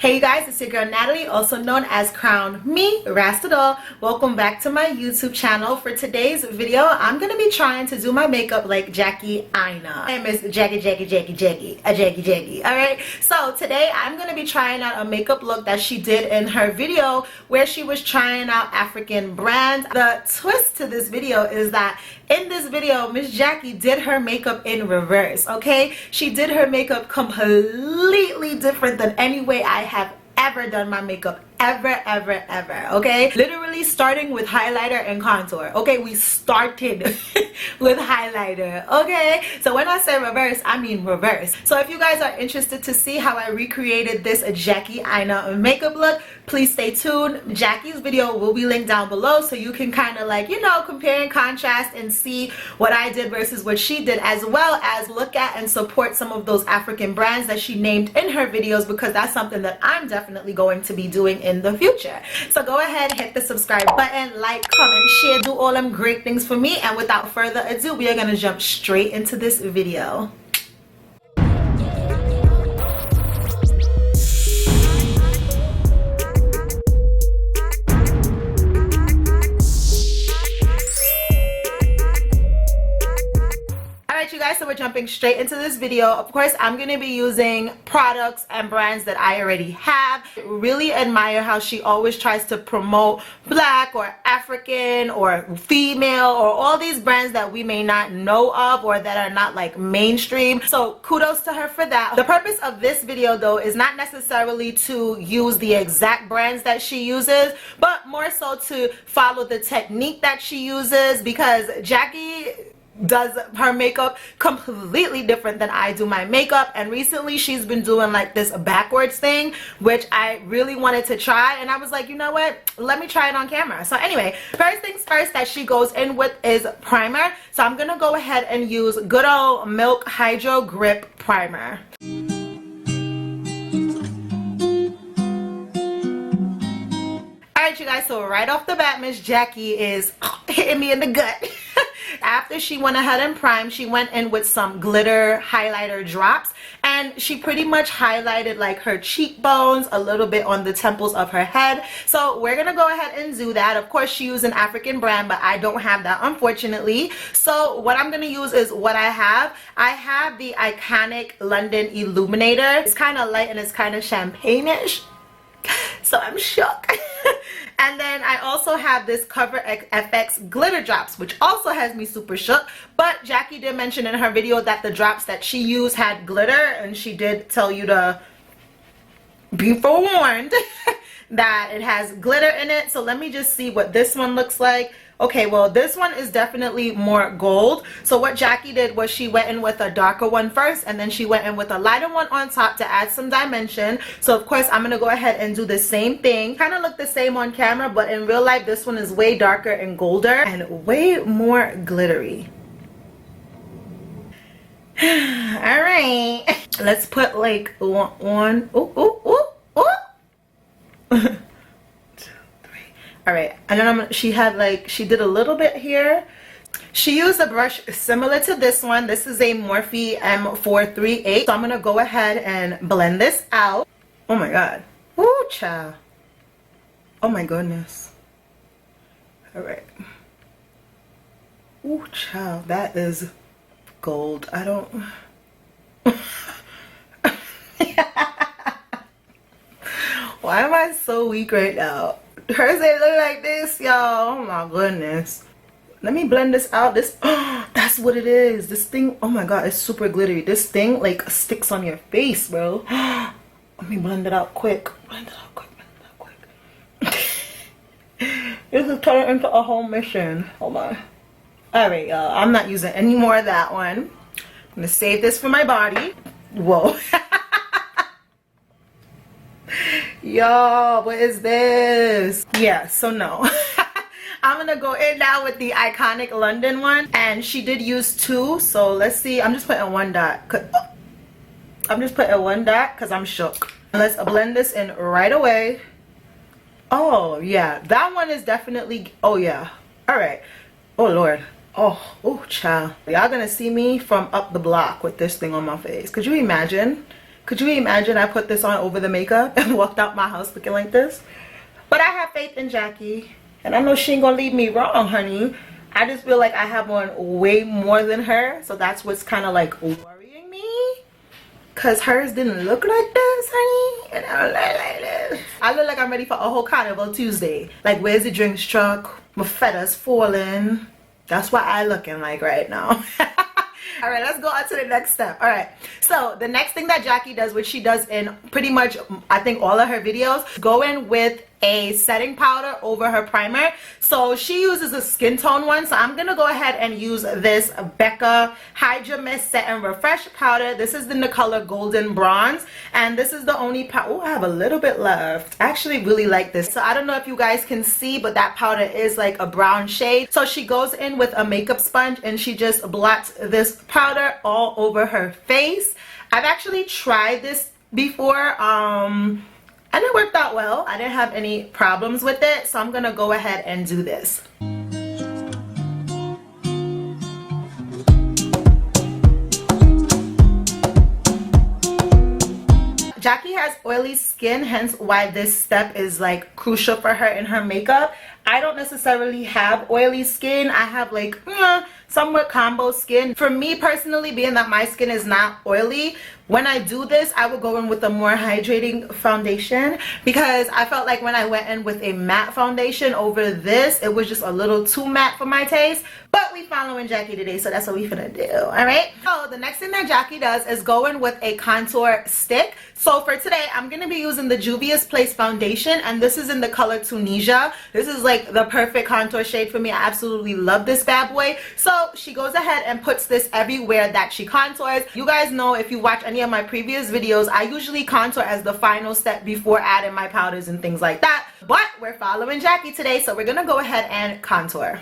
Hey you guys, it's your girl Natalie, also known as Crown Me Rastadol. Welcome back to my YouTube channel. For today's video, I'm gonna be trying to do my makeup like Jackie Aina. My name is Jackie. Alright, so today I'm gonna be trying out a makeup look that she did in her video where she was trying out African brands. The twist to this video is that in this video, Miss Jackie did her makeup in reverse, okay? She did her makeup completely different than any way I have ever done my makeup ever, okay? Literally starting with highlighter and contour, okay? We started with highlighter, okay? So when I say reverse, I mean reverse. So if you guys are interested to see how I recreated this Jackie Aina makeup look, please stay tuned. Jackie's video will be linked down below so you can kind of like, you know, compare and contrast and see what I did versus what she did, as well as look at and support some of those African brands that she named in her videos, because that's something that I'm definitely going to be doing in the future. So go ahead, hit the subscribe button, like, comment, share, do all them great things for me, and without further ado, we are going to jump straight into this video. You guys, so we're jumping straight into this video. Of course, I'm going to be using products and brands that I already have. Really admire how she always tries to promote black or African or female or all these brands that we may not know of or that are not like mainstream. So kudos to her for that. The purpose of this video though is not necessarily to use the exact brands that she uses, but more so to follow the technique that she uses, because Jackie does her makeup completely different than I do my makeup, and recently she's been doing like this backwards thing, which I really wanted to try, and I was like, you know what, let me try it on camera. So anyway, first things first that she goes in with is primer. So I'm gonna go ahead and use good old Milk Hydro Grip Primer. Alright you guys, so right off the bat, Miss Jackie is hitting me in the gut. After she went ahead and primed, she went in with some glitter highlighter drops, and she pretty much highlighted like her cheekbones, a little bit on the temples of her head. So we're gonna go ahead and do that. Of course, she used an African brand, but I don't have that, unfortunately. So what I'm gonna use is what I have. I have the iconic London Illuminator. It's kind of light and it's kind of champagne-ish, so I'm shook. And then I also have this Cover FX glitter drops, which also has me super shook. But Jackie did mention in her video that the drops that she used had glitter, and she did tell you to be forewarned that it has glitter in it. So let me just see what this one looks like. Okay, well this one is definitely more gold. So what Jackie did was she went in with a darker one first, and then she went in with a lighter one on top to add some dimension. So of course I'm gonna go ahead and do the same thing. Kind of look the same on camera, but in real life this one is way darker and golder and way more glittery. Alright, let's put like one. Alright, and then she did a little bit here. She used a brush similar to this one. This is a Morphe M438. So I'm gonna go ahead and blend this out. Oh my god. Ooh, child. Oh my goodness. Alright. Ooh, child, that is gold. I don't Why am I so weak right now? Hers ain't look like this, y'all. Oh my goodness. Let me blend this out. This, that's what it is. This thing, oh my god, it's super glittery. This thing like sticks on your face, bro. Let me blend it out quick. Blend it out quick. This is turning into a whole mission. Hold on. Alright, y'all. I'm not using any more of that one. I'm gonna save this for my body. Whoa. Yo, what is this? Yeah, so no. I'm gonna go in now with the iconic London one, and she did use two, so let's see. I'm just putting one dot. I'm just putting one dot because I'm shook. Let's blend this in right away. Oh yeah, that one is definitely, oh yeah. All right. Oh Lord. Oh child. Y'all gonna see me from up the block with this thing on my face. Could you imagine Could you imagine I put this on over the makeup and walked out my house looking like this? But I have faith in Jackie, and I know she ain't gonna lead me wrong, honey. I just feel like I have on way more than her, so that's what's kind of like worrying me. Cause hers didn't look like this, honey, and I don't look like this. I look like I'm ready for a whole carnival Tuesday. Like, where's the drinks truck? My feathers falling. That's what I looking like right now. All right, let's go on to the next step. All right, so the next thing that Jackie does, which she does in pretty much I think all of her videos, go in with a setting powder over her primer. So she uses a skin tone one, so I'm gonna go ahead and use this Becca Hydra Mist Set and Refresh powder. This is in the color Golden Bronze, and this is the only powder. Oh, I have a little bit left. I actually really like this. So I don't know if you guys can see, but that powder is like a brown shade. So she goes in with a makeup sponge and she just blots this powder all over her face. I've actually tried this before, and it worked out well. I didn't have any problems with it, so I'm gonna go ahead and do this. Jackie has oily skin, hence why this step is like crucial for her in her makeup. I don't necessarily have oily skin. I have like somewhat combo skin. For me personally, being that my skin is not oily, when I do this, I would go in with a more hydrating foundation, because I felt like when I went in with a matte foundation over this, it was just a little too matte for my taste. But we following Jackie today, so that's what we finna do. All right, so the next thing that Jackie does is go in with a contour stick. So for today, I'm gonna be using the Juvia's Place foundation, and this is in the color Tunisia. This is like the perfect contour shade for me. I absolutely love this bad boy. So she goes ahead and puts this everywhere that she contours. You guys know, if you watch any of my previous videos, I usually contour as the final step before adding my powders and things like that. But we're following Jackie today, so we're gonna go ahead and contour.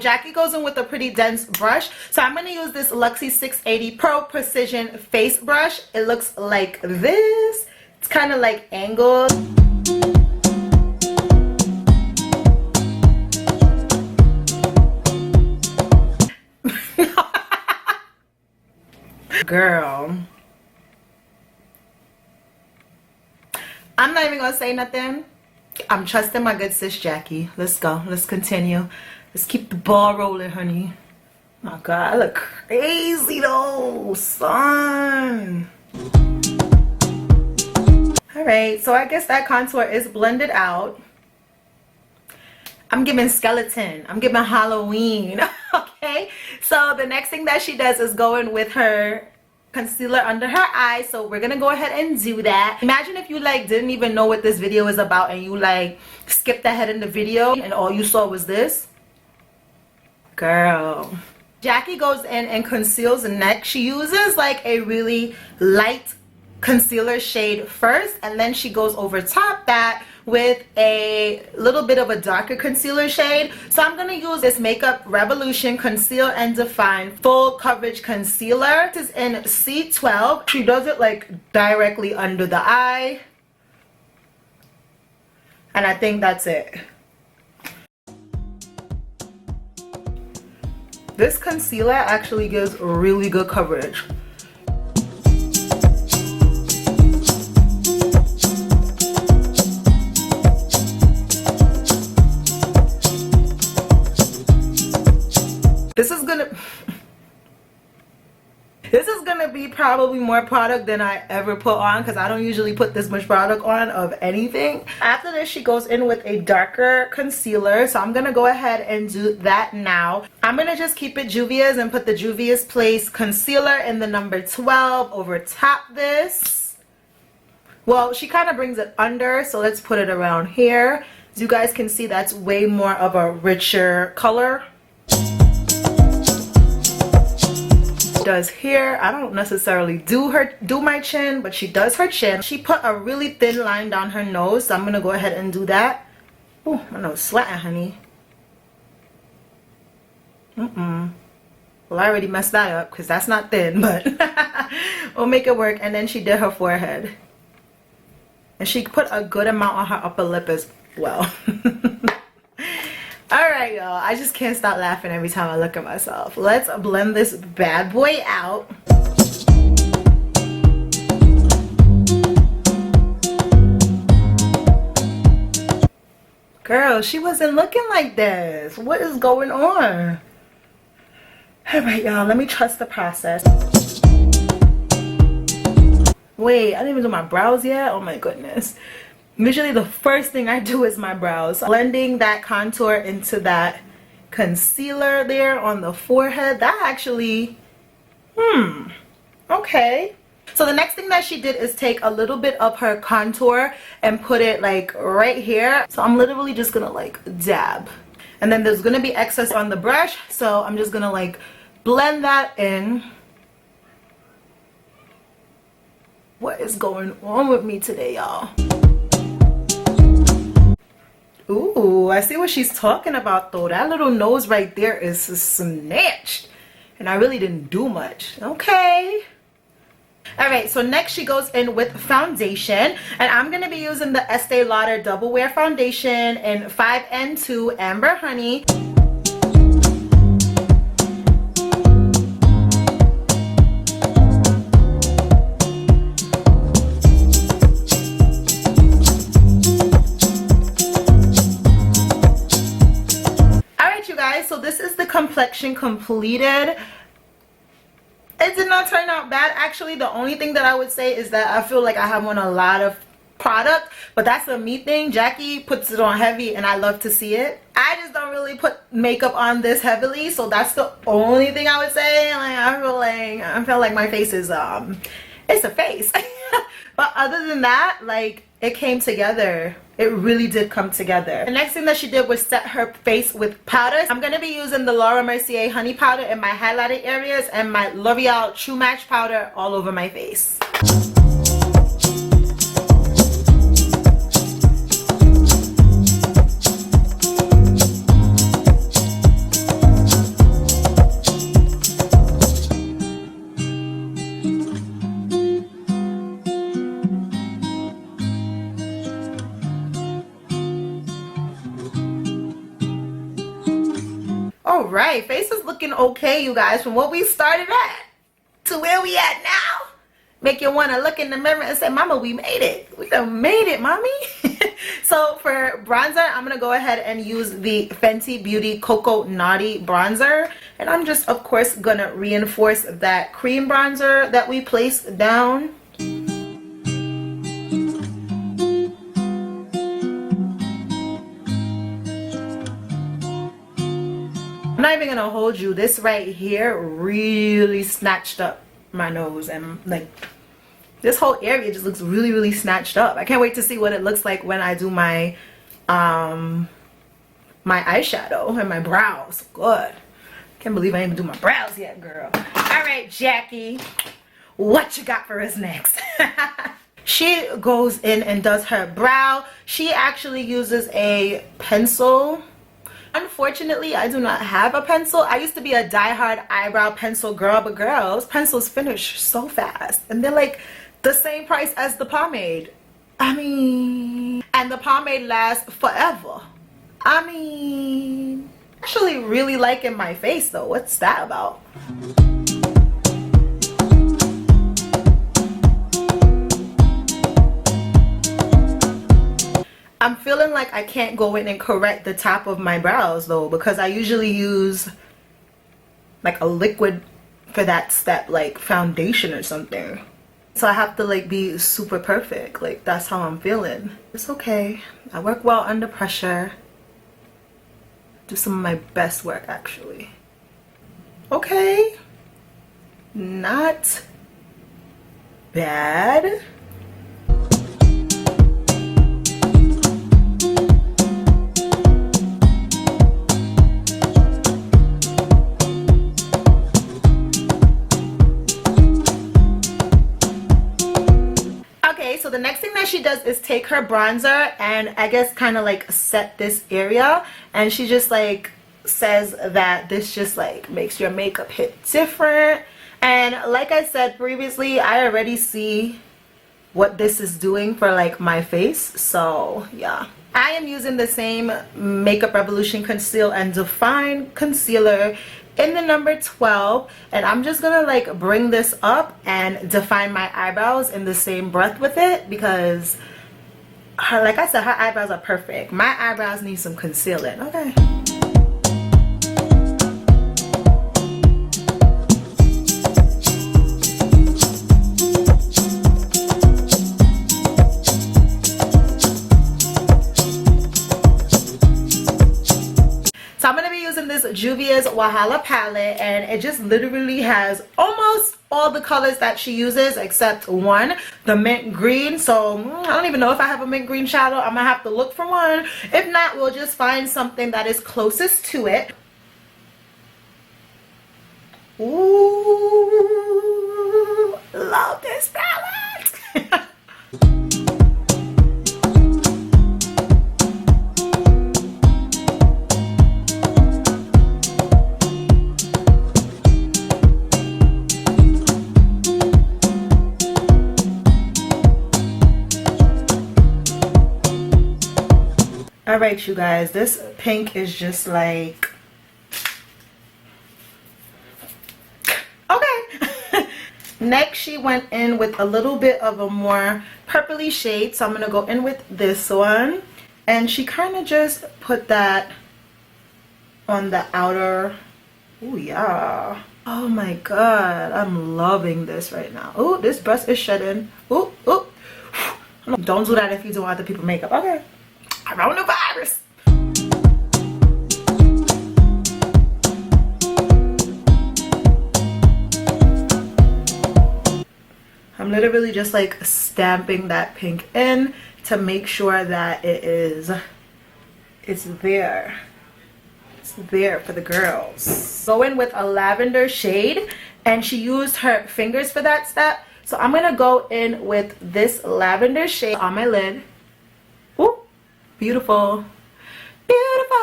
Jackie goes in with a pretty dense brush, so I'm going to use this Luxie 680 Pro Precision Face Brush. It looks like this. It's kind of like angled. Girl, I'm not even going to say nothing. I'm trusting my good sis Jackie. Let's go. Let's continue. Let's keep the ball rolling, honey. My God, I look crazy though, son. Alright, so I guess that contour is blended out. I'm giving skeleton. I'm giving Halloween. Okay, so the next thing that she does is go in with her concealer under her eye, so we're gonna go ahead and do that. Imagine if you like didn't even know what this video is about and you like skipped ahead in the video and all you saw was this. Girl, Jackie goes in and conceals the neck. She uses like a really light concealer shade first, and then she goes over top that with a little bit of a darker concealer shade. So I'm going to use this Makeup Revolution Conceal and Define Full Coverage Concealer. This is in C12. She does it like directly under the eye, and I think that's it. This concealer actually gives really good coverage. This is gonna be probably more product than I ever put on, because I don't usually put this much product on of anything. After this, she goes in with a darker concealer, so I'm gonna go ahead and do that now. I'm gonna just keep it Juvia's and put the Juvia's Place concealer in the number 12 over top this. Well, she kind of brings it under, so let's put it around here. As you guys can see, that's way more of a richer color. Does here. I don't necessarily do my chin, but she does her chin. She put a really thin line down her nose, so I'm gonna go ahead and do that. Oh, my nose sweating, honey. Well, I already messed that up because that's not thin, but we'll make it work. And then she did her forehead, and she put a good amount on her upper lip as well. Alright, y'all. I just can't stop laughing every time I look at myself. Let's blend this bad boy out. Girl, she wasn't looking like this. What is going on? Alright, y'all. Let me trust the process. Wait, I didn't even do my brows yet? Oh my goodness. Usually the first thing I do is my brows. Blending that contour into that concealer there on the forehead. That actually, okay. So the next thing that she did is take a little bit of her contour and put it like right here. So I'm literally just gonna like dab. And then there's gonna be excess on the brush. So I'm just gonna like blend that in. What is going on with me today, y'all? Ooh, I see what she's talking about though. That little nose right there is snatched. And I really didn't do much. Okay. Alright, so next she goes in with foundation. And I'm going to be using the Estee Lauder Double Wear Foundation in 5N2 Amber Honey. So this is the complexion completed. It did not turn out bad. Actually, the only thing that I would say is that I feel like I have on a lot of product, but that's a me thing. Jackie puts it on heavy and I love to see it. I just don't really put makeup on this heavily, so that's the only thing I would say. Like I feel like my face is it's a face. But other than that, like, it came together. It really did come together. The next thing that she did was set her face with powders. I'm going to be using the Laura Mercier honey powder in my highlighted areas and my L'Oreal True Match powder all over my face. Alright, face is looking okay, you guys, from what we started at to where we at now. Make you want to look in the mirror and say, Mama, we made it. We done made it, Mommy. So for bronzer, I'm going to go ahead and use the Fenty Beauty Cocoa Naughty bronzer. And I'm just, of course, going to reinforce that cream bronzer that we placed down. I'm not even gonna hold you. This right here really snatched up my nose, and like this whole area just looks really snatched up. I can't wait to see what it looks like when I do my my eyeshadow and my brows. Good. Can't believe I didn't even do my brows yet, girl. All right, Jackie, what you got for us next? She goes in and does her brow. She actually uses a pencil. Unfortunately, I do not have a pencil. I used to be a die-hard eyebrow pencil girl, but girls, pencils finish so fast. And they're like the same price as the pomade. I mean, and the pomade lasts forever. I mean, actually really liking my face though. What's that about? I'm feeling like I can't go in and correct the top of my brows though, because I usually use like a liquid for that step, like foundation or something. So I have to like be super perfect. Like that's how I'm feeling. It's okay. I work well under pressure. Do some of my best work actually. Okay. Not bad. So the next thing that she does is take her bronzer and I guess kind of like set this area, and she just like says that this just like makes your makeup hit different. And like I said previously, I already see what this is doing for like my face. So yeah, I am using the same Makeup Revolution Conceal and Define concealer in the number 12, and I'm just gonna like bring this up and define my eyebrows in the same breath with it, because her, like I said, her eyebrows are perfect. My eyebrows need some concealing. Okay. So I'm going to be using this Juvia's Wahala palette, and it just literally has almost all the colors that she uses except one, the mint green. So I don't even know if I have a mint green shadow. I'm going to have to look for one. If not, we'll just find something that is closest to it. Ooh, love this palette. Alright, you guys, this pink is just like, okay. Next, she went in with a little bit of a more purpley shade, so I'm going to go in with this one. And she kind of just put that on the outer. Oh yeah. Oh my god, I'm loving this right now. Oh, this brush is shedding. Oh, oh. Don't do that if you do other people's makeup. Okay. Coronavirus. I'm literally just like stamping that pink in to make sure that it's there. It's there for the girls. Go in with a lavender shade, and she used her fingers for that step. So I'm gonna go in with this lavender shade on my lid. Ooh. Beautiful, beautiful.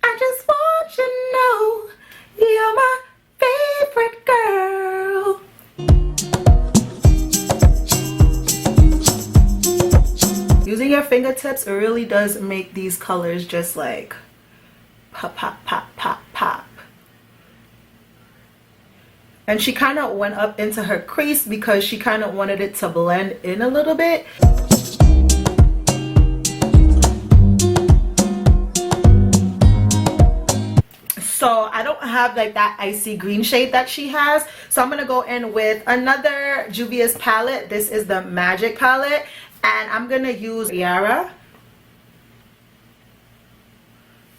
I just want you to know you're my favorite girl. Using your fingertips really does make these colors just like pop, pop, pop, pop, pop. And she kind of went up into her crease because she kind of wanted it to blend in a little bit. So I don't have like that icy green shade that she has. So I'm going to go in with another Juvia's palette. This is the Magic palette. And I'm going to use Yara.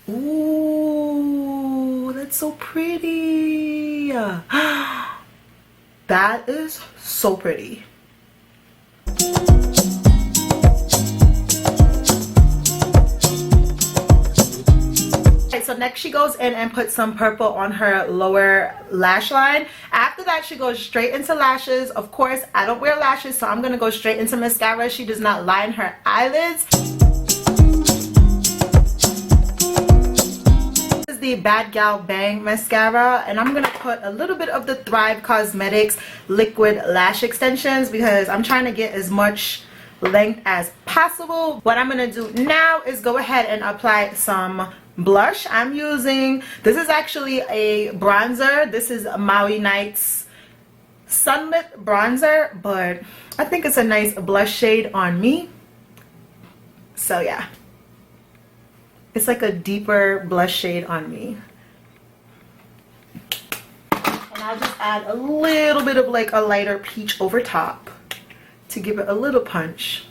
Ooh, that's so pretty. That is so pretty. So next she goes in and puts some purple on her lower lash line. After that, she goes straight into lashes. Of course, I don't wear lashes, so I'm going to go straight into mascara. She does not line her eyelids. This is the Bad Gal Bang mascara, and I'm going to put a little bit of the Thrive Cosmetics liquid lash extensions because I'm trying to get as much length as possible. What I'm going to do now is go ahead and apply some blush. I'm using, this is actually a bronzer. This is Maui Nights Sunlit Bronzer, but I think it's a nice blush shade on me. So yeah, it's like a deeper blush shade on me. And I'll just add a little bit of like a lighter peach over top to give it a little punch.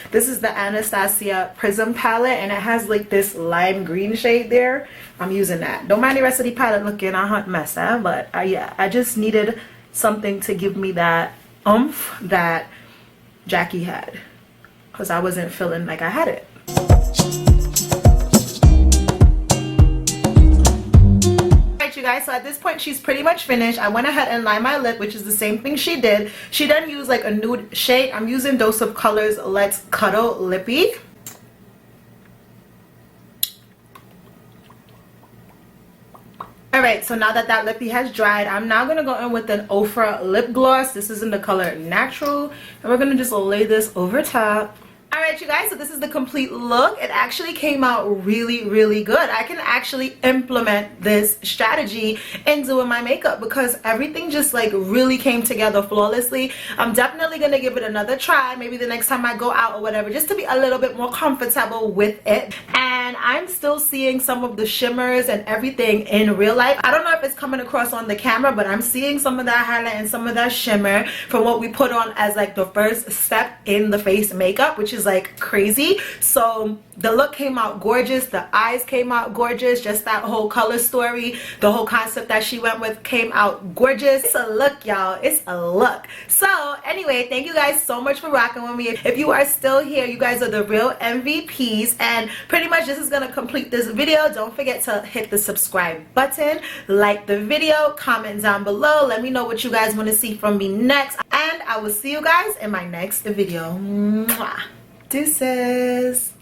This is the Anastasia Prism Palette, and it has like this lime green shade there. I'm using that. Don't mind the rest of the palette looking a hot mess, huh? But yeah, I just needed something to give me that oomph that Jackie had, because I wasn't feeling like I had it. You guys, so at this point she's pretty much finished. I went ahead and lined my lip, which is the same thing she did. She then used like a nude shade. I'm using Dose of Colors Let's Cuddle Lippy. Alright, so now that that lippy has dried, I'm now going to go in with an Ofra lip gloss. This is in the color Natural. And we're going to just lay this over top. Alright you guys, so this is the complete look. It actually came out really good. I can actually implement this strategy in doing my makeup because everything just like really came together flawlessly. I'm definitely going to give it another try, maybe the next time I go out or whatever, just to be a little bit more comfortable with it. And I'm still seeing some of the shimmers and everything in real life. I don't know if it's coming across on the camera, but I'm seeing some of that highlight and some of that shimmer from what we put on as like the first step in the face makeup, which is like crazy. So the look came out gorgeous, the eyes came out gorgeous, just that whole color story, the whole concept that she went with came out gorgeous. It's a look, y'all. It's a look. So anyway, thank you guys so much for rocking with me. If you are still here, you guys are the real MVPs, and pretty much this is gonna complete this video. Don't forget to hit the subscribe button, like the video, comment down below, let me know what you guys want to see from me next, and I will see you guys in my next video. Mwah. Deuces.